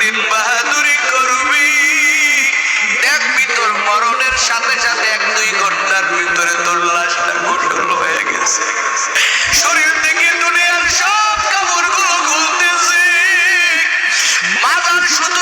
দিন বাহাদুরি করবি, দেখবি তোর মরণের সাথে সাথে 1-2 ঘন্টার ভিতরে তোর লাশটা গোসল হয়ে গেছে, শরীর থেকে দুনিয়ার সব কাপড়গুলো খুলতেছে, মাথার শুধু